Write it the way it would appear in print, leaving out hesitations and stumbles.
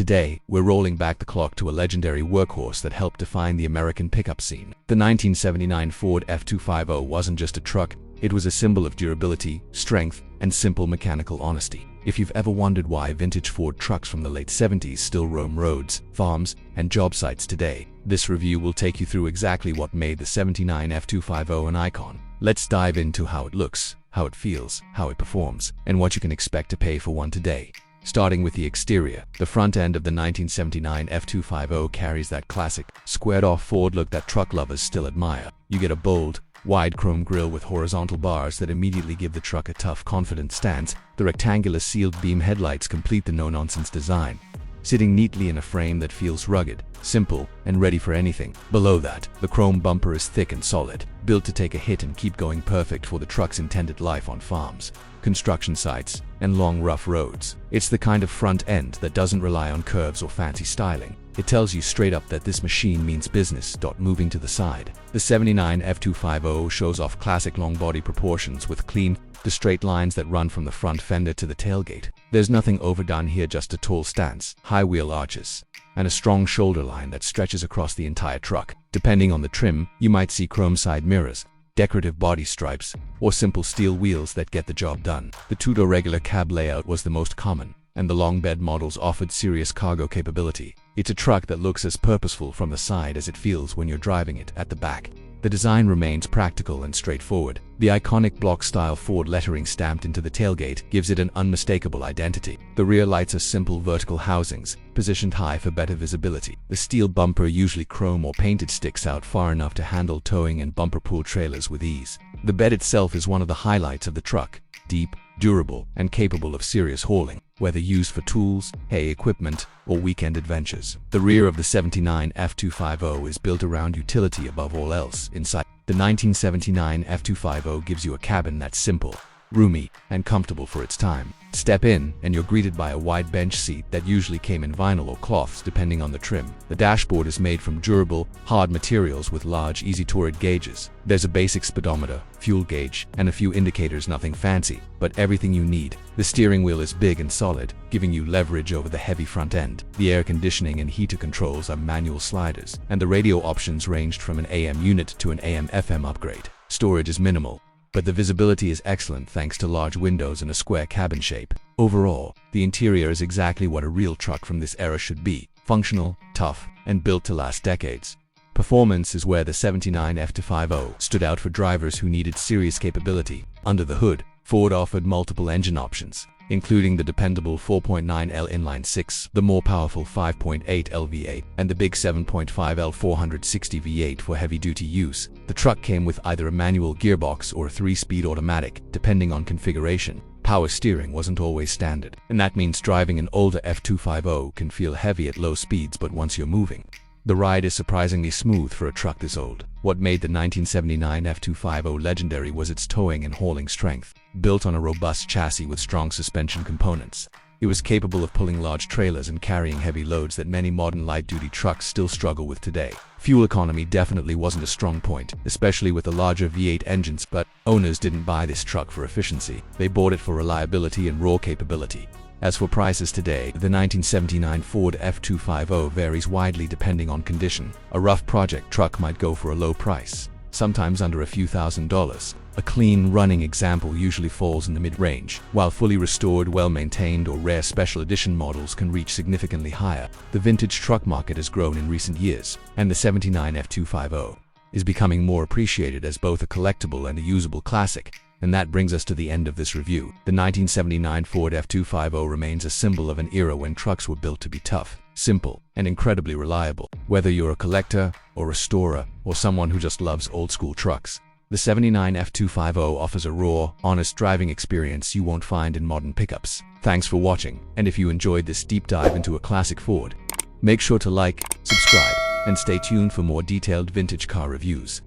Today, we're rolling back the clock to a legendary workhorse that helped define the American pickup scene. The 1979 Ford F-250 wasn't just a truck, it was a symbol of durability, strength, and simple mechanical honesty. If you've ever wondered why vintage Ford trucks from the late 70s still roam roads, farms, and job sites today, this review will take you through exactly what made the 79 F-250 an icon. Let's dive into how it looks, how it feels, how it performs, and what you can expect to pay for one today. Starting with the exterior, the front end of the 1979 F-250 carries that classic, squared-off Ford look that truck lovers still admire. You get a bold, wide chrome grille with horizontal bars that immediately give the truck a tough, confident stance. The rectangular sealed beam headlights complete the no-nonsense design, sitting neatly in a frame that feels rugged, simple, and ready for anything. Below that, the chrome bumper is thick and solid, built to take a hit and keep going, perfect for the truck's intended life on farms, construction sites, and long rough roads. It's the kind of front end that doesn't rely on curves or fancy styling. It tells you straight up that this machine means business. Moving to the side. The 79 F-250 shows off classic long body proportions with clean, straight lines that run from the front fender to the tailgate. There's nothing overdone here, just a tall stance, high wheel arches, and a strong shoulder line that stretches across the entire truck. Depending on the trim, you might see chrome side mirrors, decorative body stripes, or simple steel wheels that get the job done. The two-door regular cab layout was the most common, and the long bed models offered serious cargo capability. It's a truck that looks as purposeful from the side as it feels when you're driving it at the back. The design remains practical and straightforward. The iconic block-style Ford lettering stamped into the tailgate gives it an unmistakable identity. The rear lights are simple vertical housings, positioned high for better visibility. The steel bumper, usually chrome or painted, sticks out far enough to handle towing and bumper pull trailers with ease. The bed itself is one of the highlights of the truck, deep, durable, and capable of serious hauling, whether used for tools, hay equipment, or weekend adventures. The rear of the 79 F-250 is built around utility above all else. Inside, the 1979 F-250 gives you a cabin that's simple, roomy, and comfortable for its time. Step in, and you're greeted by a wide bench seat that usually came in vinyl or cloths depending on the trim. The dashboard is made from durable, hard materials with large, easy-to-read gauges. There's a basic speedometer, fuel gauge, and a few indicators, nothing fancy, but everything you need. The steering wheel is big and solid, giving you leverage over the heavy front end. The air conditioning and heater controls are manual sliders, and the radio options ranged from an AM unit to an AM/FM upgrade. Storage is minimal, but the visibility is excellent thanks to large windows and a square cabin shape. Overall, the interior is exactly what a real truck from this era should be: functional, tough, and built to last decades. Performance is where the 79 F-250 stood out for drivers who needed serious capability. Under the hood, Ford offered multiple engine options, including the dependable 4.9L inline-six, the more powerful 5.8L V8, and the big 7.5L 460 V8 for heavy-duty use. The truck came with either a manual gearbox or a 3-speed automatic, depending on configuration. Power steering wasn't always standard, and that means driving an older F-250 can feel heavy at low speeds, but once you're moving, the ride is surprisingly smooth for a truck this old. What made the 1979 F-250 legendary was its towing and hauling strength. Built on a robust chassis with strong suspension components, it was capable of pulling large trailers and carrying heavy loads that many modern light-duty trucks still struggle with today. Fuel economy definitely wasn't a strong point, especially with the larger V8 engines, but owners didn't buy this truck for efficiency. They bought it for reliability and raw capability. As for prices today, the 1979 Ford F-250 varies widely depending on condition. A rough project truck might go for a low price, sometimes under a few $1,000s. A clean, running example usually falls in the mid-range, while fully restored, well-maintained, or rare special edition models can reach significantly higher. The vintage truck market has grown in recent years, and the 79 F-250 is becoming more appreciated as both a collectible and a usable classic. And that brings us to the end of this review. The 1979 Ford F-250 remains a symbol of an era when trucks were built to be tough, simple, and incredibly reliable. Whether you're a collector, or restorer, or someone who just loves old-school trucks, the 79 F-250 offers a raw, honest driving experience you won't find in modern pickups. Thanks for watching, and if you enjoyed this deep dive into a classic Ford, make sure to like, subscribe, and stay tuned for more detailed vintage car reviews.